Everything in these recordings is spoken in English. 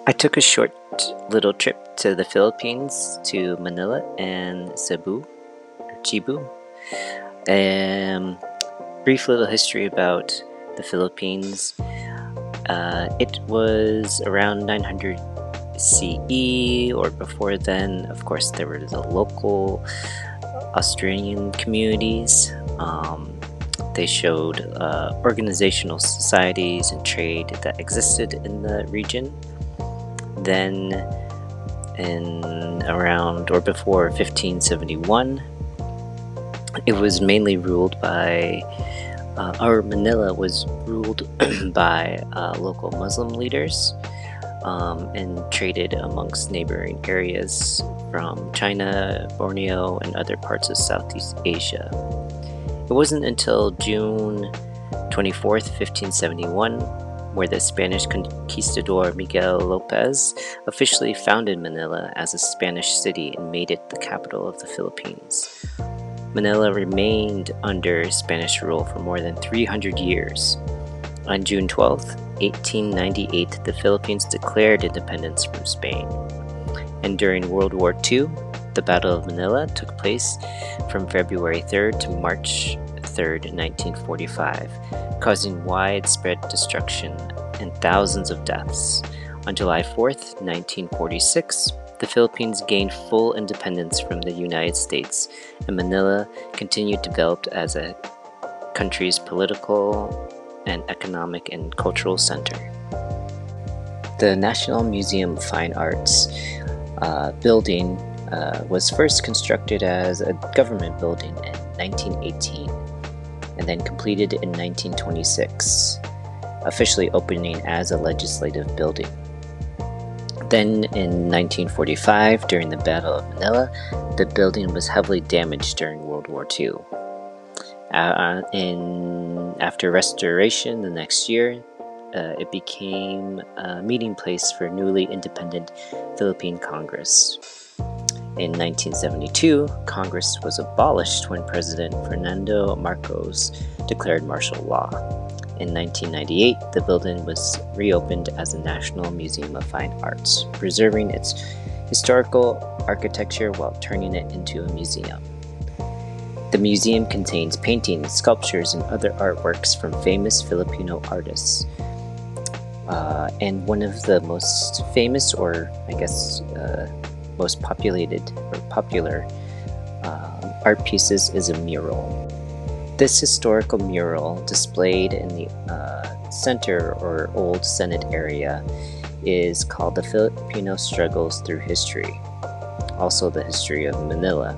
I took a short little trip to the Philippines, to Manila and Cebu. Brief little history about the Philippines. It was around 900 CE or before then. Of course, there were the local Australian communities. They showed organizational societies and trade that existed in the region. Then, in around or before 1571, it was mainly ruled by, Manila was ruled by local Muslim leaders, and traded amongst neighboring areas from China, Borneo, and other parts of Southeast Asia. It wasn't until June 24th, 1571, where the Spanish conquistador Miguel Lopez officially founded Manila as a Spanish city and made it the capital of the Philippines. Manila remained under Spanish rule for more than 300 years. On June 12th, 1898, the Philippines declared independence from Spain. And during World War II, the Battle of Manila took place from February 3rd to March 3rd, 1945, causing widespread destruction and thousands of deaths. On July 4th, 1946, the Philippines gained full independence from the United States, and Manila continued to develop as a country's political and economic and cultural center. The National Museum of Fine Arts building was first constructed as a government building in 1918 and then completed in 1926, officially opening as a legislative building. Then in 1945, during the Battle of Manila, the building was heavily damaged during World War II. After restoration the next year, it became a meeting place for newly independent Philippine Congress. In 1972, Congress was abolished when President Fernando Marcos declared martial law. In 1998, the building was reopened as a National Museum of Fine Arts, preserving its historical architecture while turning it into a museum. The museum contains paintings, sculptures, and other artworks from famous Filipino artists. And one of the most famous, or I guess most populated or popular art pieces is a mural. This historical mural, displayed in the center or old Senate area, is called The Filipino Struggles Through History, also the history of Manila.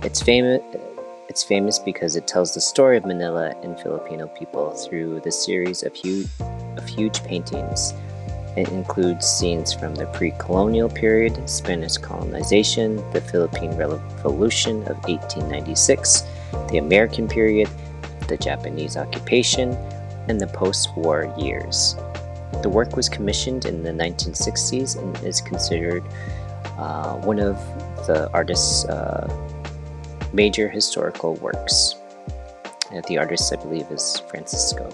It's famous because it tells the story of Manila and Filipino people through the series of huge paintings. It includes scenes from the pre-colonial period, Spanish colonization, the Philippine Revolution of 1896, the American period, the Japanese occupation, and the post-war years. The work was commissioned in the 1960s and is considered one of the artist's major historical works. The artist, I believe, is Francisco.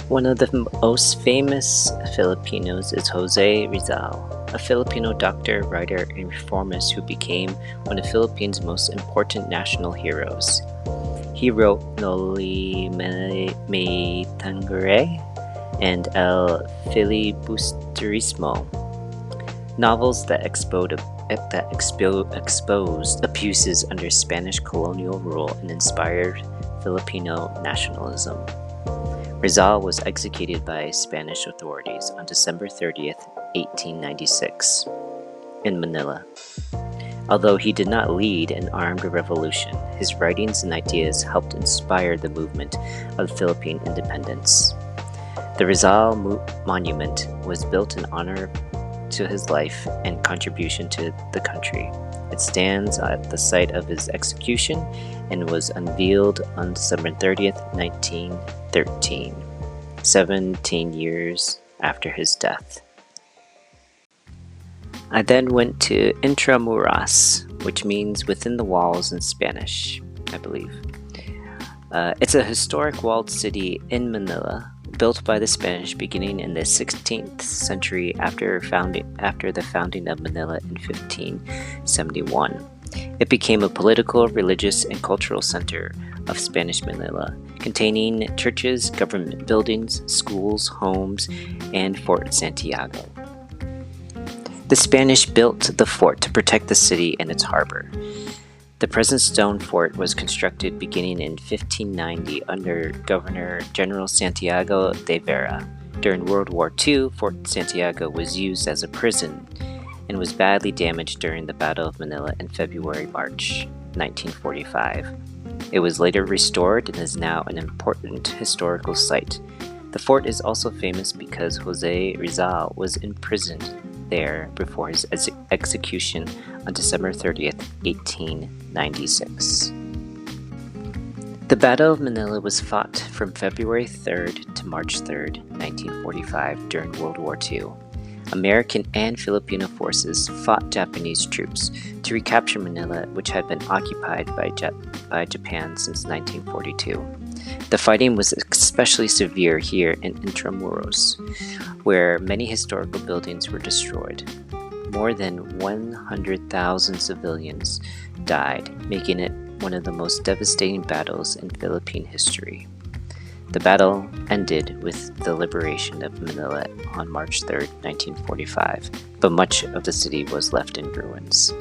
One of the most famous Filipinos is Jose Rizal, a Filipino doctor, writer, and reformist who became one of Philippines' most important national heroes. He wrote Noli Me Tangere and El Filibusterismo, novels that exposed abuses under Spanish colonial rule and inspired Filipino nationalism. Rizal was executed by Spanish authorities on December 30th, 1896, in Manila. Although he did not lead an armed revolution, his writings and ideas helped inspire the movement of Philippine independence. The Rizal Monument was built in honor to his life and contribution to the country. It stands at the site of his execution and was unveiled on December 30th, 1913, 17 years after his death. I then went to Intramuras, which means within the walls in Spanish, I believe. It's a historic walled city in Manila, built by the Spanish beginning in the 16th century after the founding of Manila in 1571. It became a political, religious, and cultural center of Spanish Manila, containing churches, government buildings, schools, homes, and Fort Santiago. The Spanish built the fort to protect the city and its harbor. The present stone fort was constructed beginning in 1590 under Governor General Santiago de Vera. During World War II, Fort Santiago was used as a prison and was badly damaged during the Battle of Manila in February-March 1945. It was later restored and is now an important historical site. The fort is also famous because Jose Rizal was imprisoned there before his execution on December 30th, 1896. The Battle of Manila was fought from February 3rd to March 3rd, 1945 during World War II. American and Filipino forces fought Japanese troops to recapture Manila, which had been occupied by Japan since 1942. The fighting was especially severe here in Intramuros, where many historical buildings were destroyed. More than 100,000 civilians died, making it one of the most devastating battles in Philippine history. The battle ended with the liberation of Manila on March 3, 1945, but much of the city was left in ruins.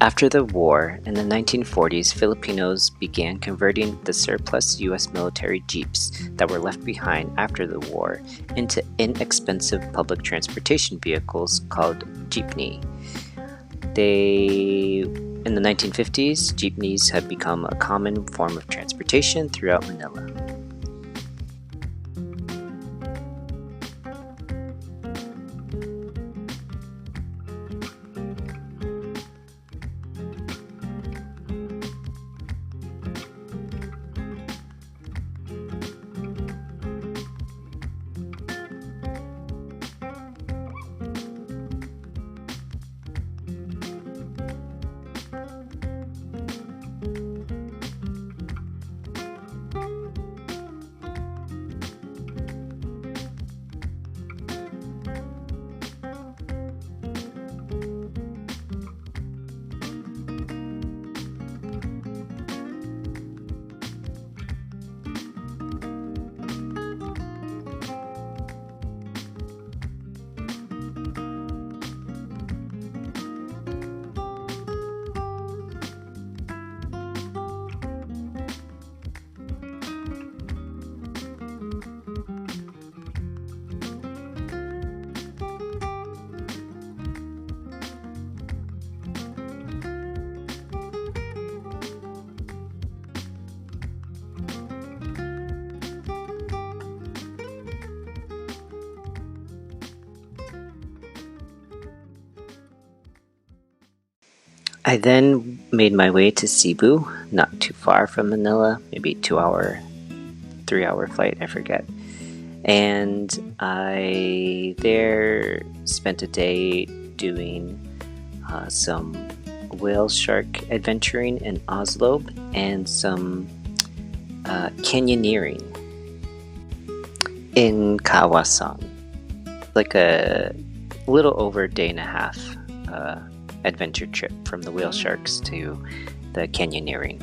After the war, in the 1940s, Filipinos began converting the surplus U.S. military jeeps that were left behind after the war into inexpensive public transportation vehicles called jeepney. In the 1950s, jeepneys had become a common form of transportation throughout Manila. I then made my way to Cebu, not too far from Manila, maybe 2 hour, 3 hour flight, I forget. And I there spent a day doing some whale shark adventuring in Oslo and some canyoneering in Kawasan. Like a little over a day and a half uh, adventure trip from the whale sharks to the canyoneering.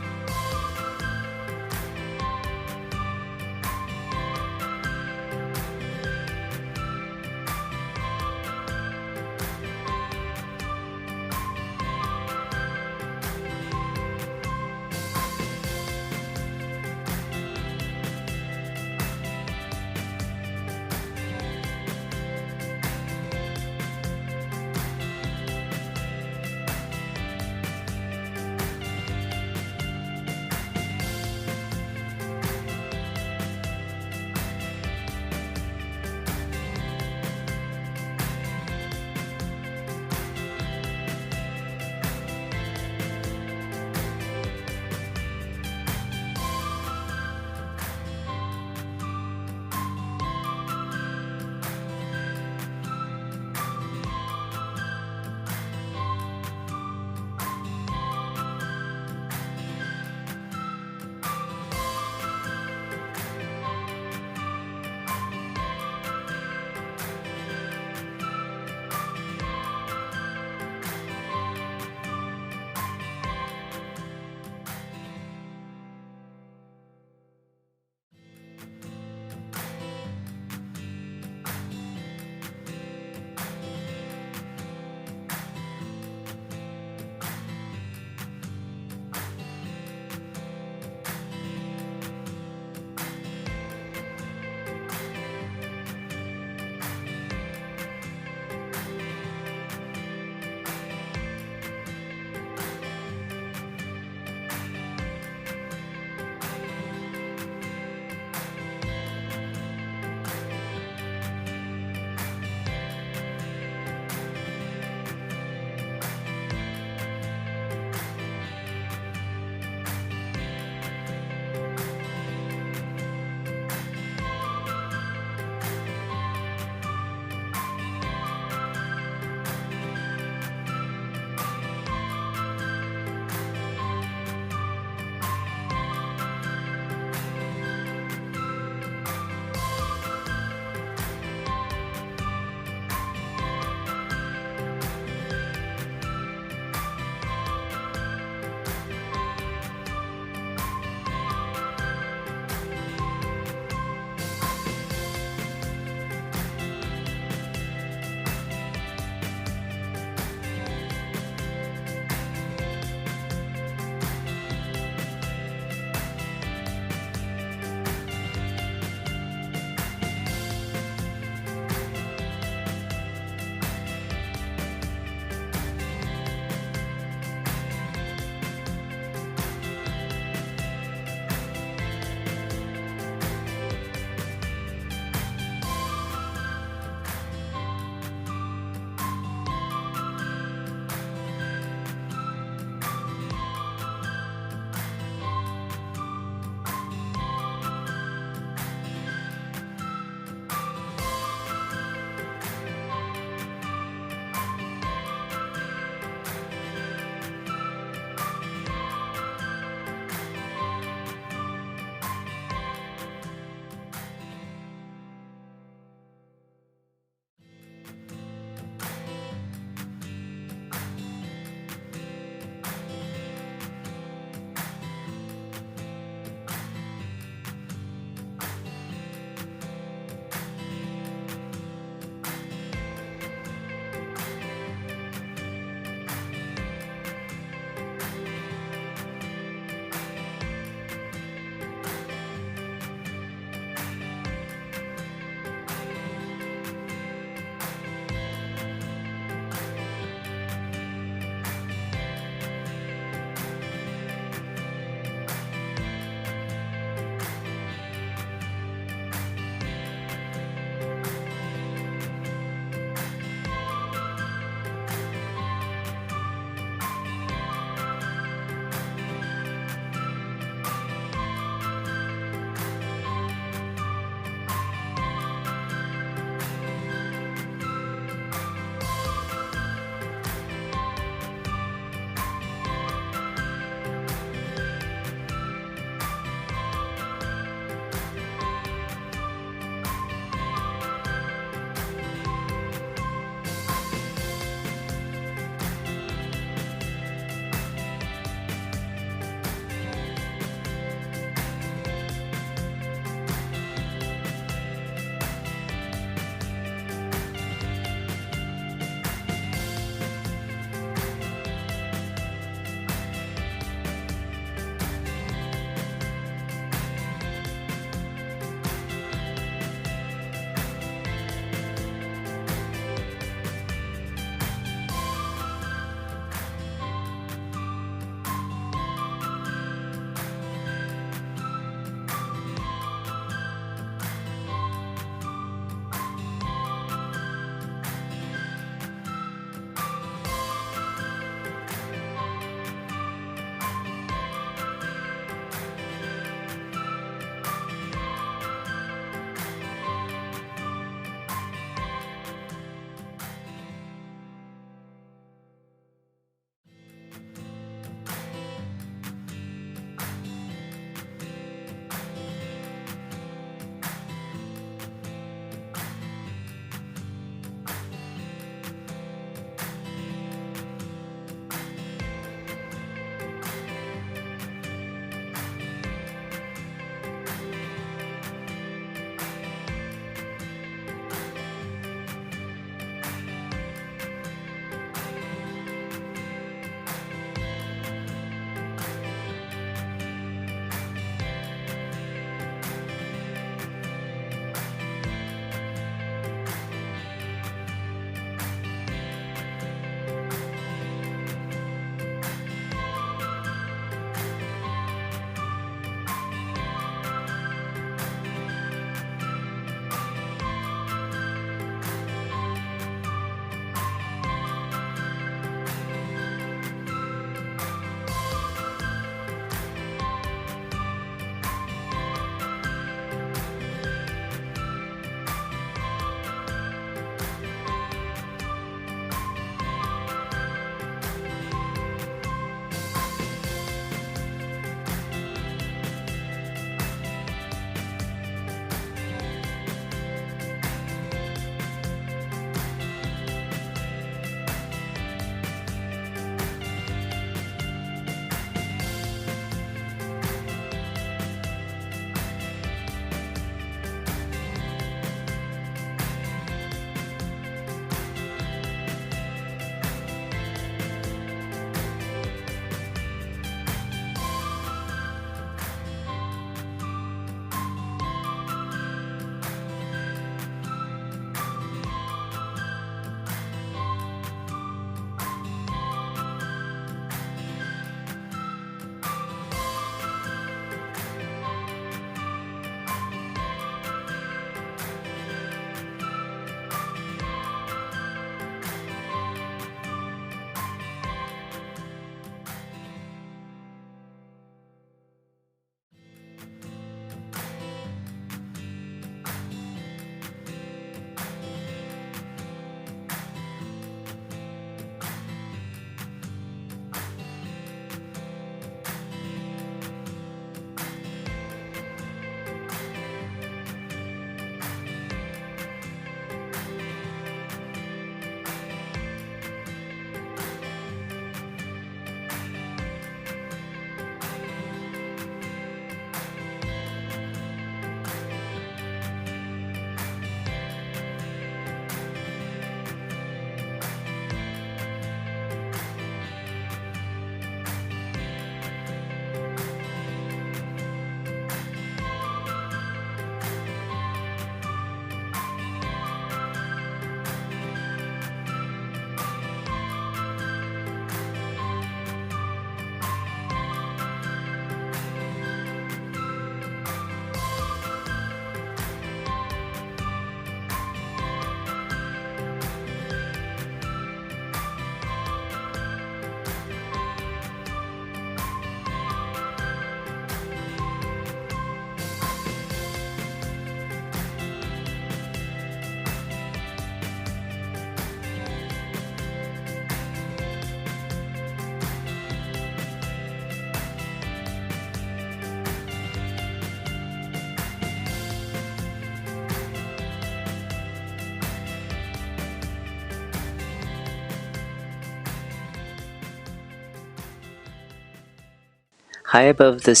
High above this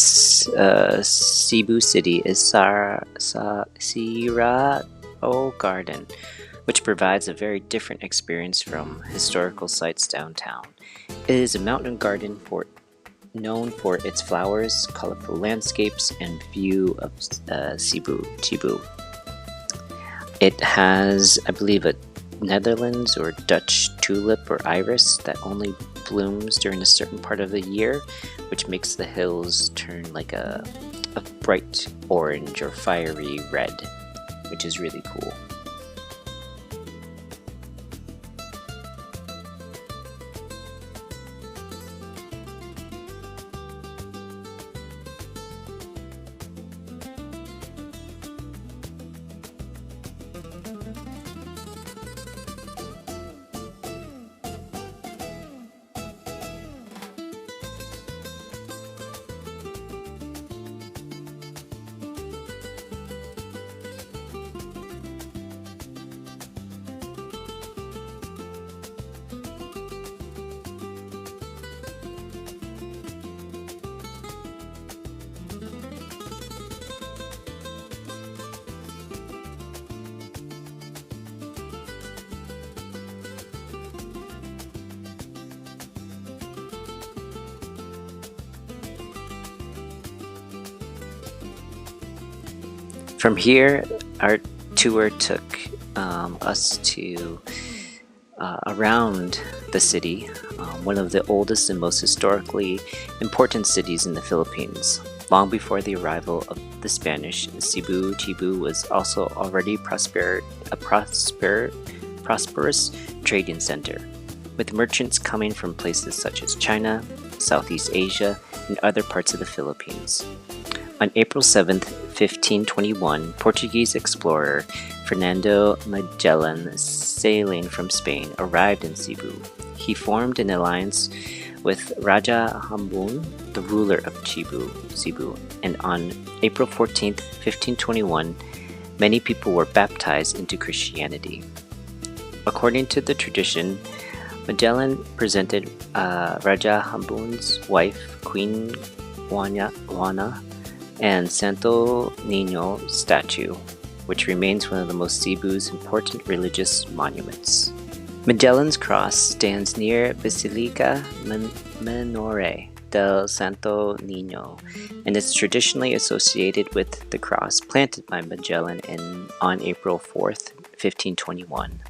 Cebu city is Sirao Garden, which provides a very different experience from historical sites downtown. It is a mountain garden known for its flowers, colorful landscapes, and view of Cebu. It has, I believe, a Netherlands or Dutch tulip or iris that only blooms during a certain part of the year, which makes the hills turn like a bright orange or fiery red, which is really cool. From here, our tour took us to around the city, one of the oldest and most historically important cities in the Philippines. Long before the arrival of the Spanish, Cebu was also already a prosperous trading center, with merchants coming from places such as China, Southeast Asia, and other parts of the Philippines. On April 7th, 1521, Portuguese explorer Fernando Magellan, sailing from Spain, arrived in Cebu. He formed an alliance with Raja Hambun, the ruler of Cebu, and on April 14th, 1521, many people were baptized into Christianity. According to the tradition, Magellan presented Raja Hambun's wife, Queen Juana, and Santo Niño statue, which remains one of the most Cebu's important religious monuments. Magellan's Cross stands near Basilica Minore del Santo Niño, and is traditionally associated with the cross planted by Magellan on April 4th, 1521.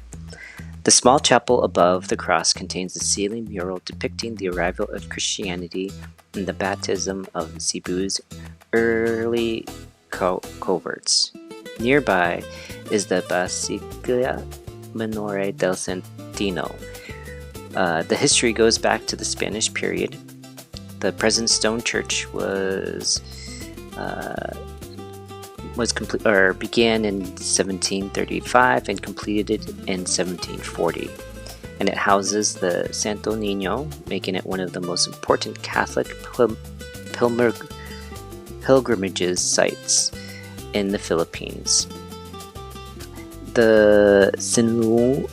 The small chapel above the cross contains a ceiling mural depicting the arrival of Christianity and the baptism of Cebu's early converts. Nearby is the Basilica Minore del Centino. The history goes back to the Spanish period. The present stone church began in 1735 and completed in 1740, and it houses the Santo Niño, making it one of the most important Catholic pilgrimages sites in the Philippines. The Sinulog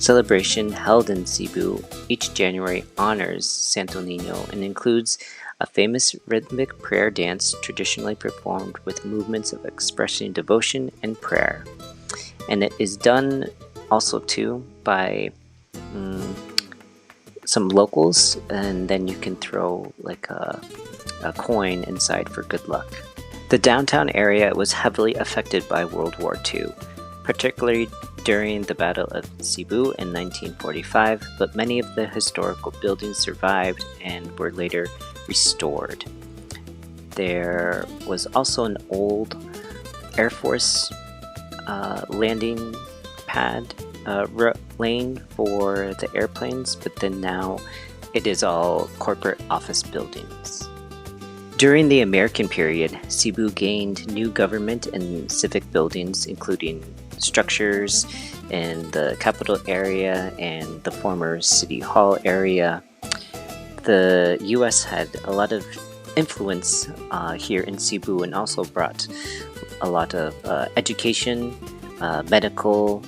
celebration held in Cebu each January honors Santo Niño and includes a famous rhythmic prayer dance traditionally performed with movements of expressing devotion and prayer. And it is done also too by some locals, and then you can throw like a coin inside for good luck. The downtown area was heavily affected by World War II, particularly during the Battle of Cebu in 1945, but many of the historical buildings survived and were later restored. There was also an old Air Force landing pad lane for the airplanes, but then now it is all corporate office buildings. During the American period, Cebu gained new government and civic buildings, including structures in the capital area and the former City Hall area. The U.S. had a lot of influence here in Cebu and also brought a lot of education, medical,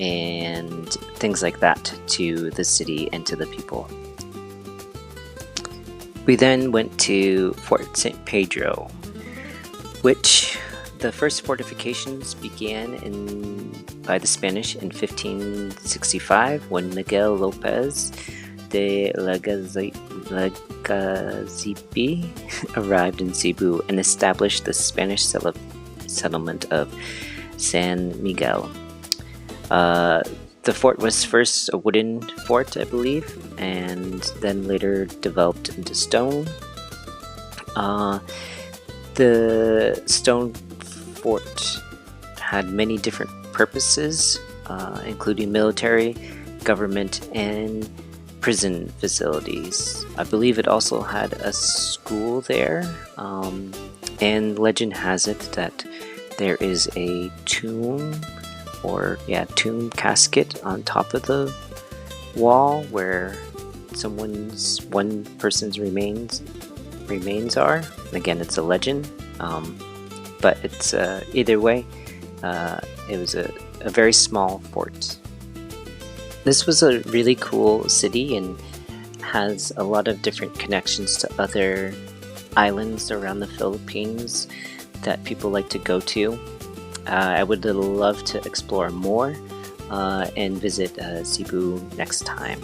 and things like that to the city and to the people. We then went to Fort St. Pedro, which the first fortifications began by the Spanish in 1565 when Miguel Lopez de Legazpi arrived in Cebu and established the Spanish settlement of San Miguel. The fort was first a wooden fort, I believe, and then later developed into stone. The stone fort had many different purposes, including military, government, and prison facilities. I believe it also had a school there, and legend has it that there is a tomb casket on top of the wall where one person's remains are. Again, it's a legend, but it's either way, it was a very small fort. This was a really cool city and has a lot of different connections to other islands around the Philippines that people like to go to. I would love to explore more and visit Cebu next time.